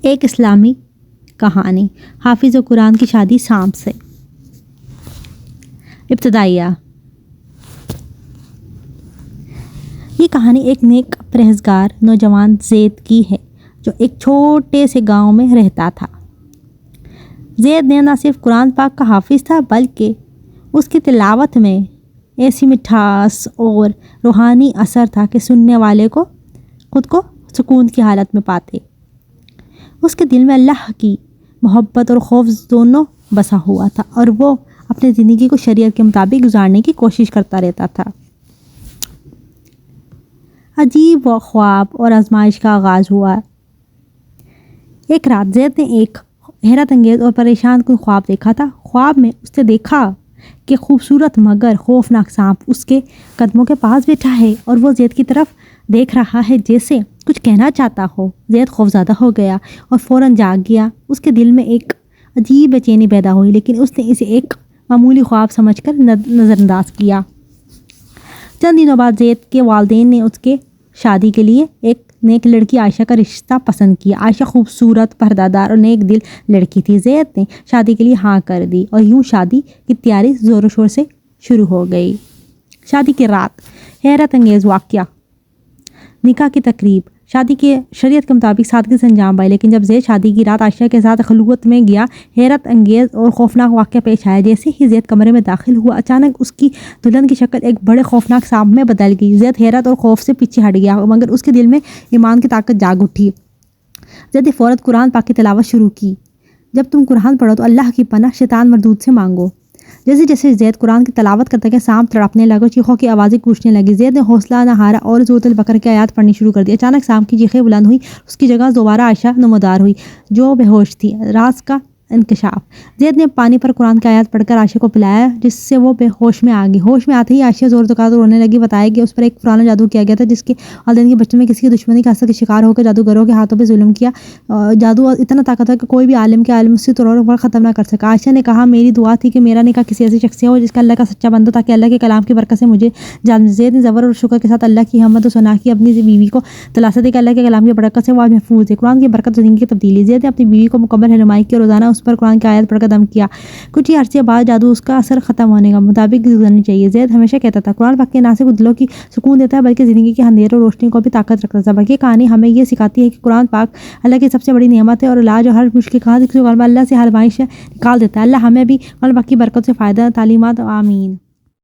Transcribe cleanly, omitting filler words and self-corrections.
ایک اسلامی کہانی، حافظ قرآن کی شادی سانپ سے۔ ابتدائیہ۔ یہ کہانی ایک نیک پرہیزگار نوجوان زید کی ہے جو ایک چھوٹے سے گاؤں میں رہتا تھا۔ زید نے نہ صرف قرآن پاک کا حافظ تھا بلکہ اس کی تلاوت میں ایسی مٹھاس اور روحانی اثر تھا کہ سننے والے کو خود کو سکون کی حالت میں پاتے۔ اس کے دل میں اللہ کی محبت اور خوف دونوں بسا ہوا تھا اور وہ اپنی زندگی کو شریعت کے مطابق گزارنے کی کوشش کرتا رہتا تھا۔ عجیب و خواب اور آزمائش کا آغاز ہوا۔ ایک رات زید نے ایک حیرت انگیز اور پریشان کن خواب دیکھا تھا۔ خواب میں اس نے دیکھا کہ خوبصورت مگر خوفناک سانپ اس کے قدموں کے پاس بیٹھا ہے اور وہ زید کی طرف دیکھ رہا ہے جیسے کچھ کہنا چاہتا ہو۔ زید خوفزدہ ہو گیا اور فوراً جاگ گیا۔ اس کے دل میں ایک عجیب بے چینی پیدا ہوئی لیکن اس نے اسے ایک معمولی خواب سمجھ کر نظر انداز کیا۔ چند دنوں بعد زید کے والدین نے اس کے شادی کے لیے ایک نیک لڑکی عائشہ کا رشتہ پسند کیا۔ عائشہ خوبصورت، پردہ دار اور نیک دل لڑکی تھی۔ زید نے شادی کے لیے ہاں کر دی اور یوں شادی کی تیاری زور و شور سے شروع ہو گئی۔ شادی کی رات، حیرت انگیز واقعہ۔ نکاح کی تقریب۔ شادی کے شریعت کے مطابق سادگی سے انجام پائی لیکن جب زید شادی کی رات عائشہ کے ساتھ خلوت میں گیا، حیرت انگیز اور خوفناک واقعہ پیش آیا۔ جیسے ہی زید کمرے میں داخل ہوا، اچانک اس کی دلہن کی شکل ایک بڑے خوفناک سانپ میں بدل گئی۔ زید حیرت اور خوف سے پیچھے ہٹ گیا مگر اس کے دل میں ایمان کی طاقت جاگ اٹھی۔ زید نے فوراً قرآن پاک کی تلاوت شروع کی۔ جب تم قرآن پڑھو تو اللہ کی پناہ شیطان مردود سے مانگو۔ جیسے جیسے زید قرآن کی تلاوت کرتا گیا، سانپ تڑپنے لگا، چیخوں کی آوازیں گونجنے لگی۔ زید نے حوصلہ نہ ہارا اور سورۃ البقرہ کی آیات پڑھنی شروع کر دی۔ اچانک سانپ کی چیخیں بلند ہوئی، اس کی جگہ دوبارہ عائشہ نمودار ہوئی جو بے ہوش تھی۔ راز کا انکشاف۔ زید نے پانی پر قرآن کی آیات پڑھ کر عائشہ کو پلایا جس سے وہ بے ہوش میں آ گئی۔ ہوش میں آتے ہی عائشہ زور زکار رونے لگی۔ بتایا کہ اس پر ایک پرانا جادو کیا گیا تھا جس کے والدین کے بچپن میں کسی کی دشمنی کے اثر کے شکار ہو کر جادوگروں کے ہاتھوں پہ ظلم کیا۔ جادو اتنا طاقتور کہ کوئی بھی عالم کے عالم اسی طور پر ختم نہ کر سکا۔ عائشہ نے کہا میری دعا تھی کہ میرا نکاح کسی ایسی شخص سے ہو جس کا اللہ کا سچا بندہ تاکہ اللہ کے کلام کی برکت سے مجھے جان۔ زید نے زبر اور شکر کے ساتھ اللہ کی حمد و ثنا کی، اپنی بیوی کو دلاسا دی کہ اللہ کے کلام کی برکت سے وہ آج محفوظ ہے۔ قرآن کی برکت زندگی کی تبدیلی۔ زید نے اپنی بیوی کو مکمل رہنمائی کی اور روزانہ اس پر قرآن کی آیت پڑھ کر دم کیا۔ کچھ ہی عرصے بعد جادو اس کا اثر ختم ہونے کا مطابق گزرنی چاہیے۔ زید ہمیشہ کہتا تھا قرآن پاک نہ صرف دلوں کی سکون دیتا ہے بلکہ زندگی کے اندھیرے اور روشنی کو بھی طاقت رکھتا ہے۔ باقی کہانی ہمیں یہ سکھاتی ہے کہ قرآن پاک اللہ کی سب سے بڑی نعمت ہے اور علاج ہر مشکل کا اللہ سے ہر معیشت نکال دیتا ہے۔ اللہ ہمیں بھی قرآن پاک کی برکت سے فائدہ تعلیمات۔ آمین۔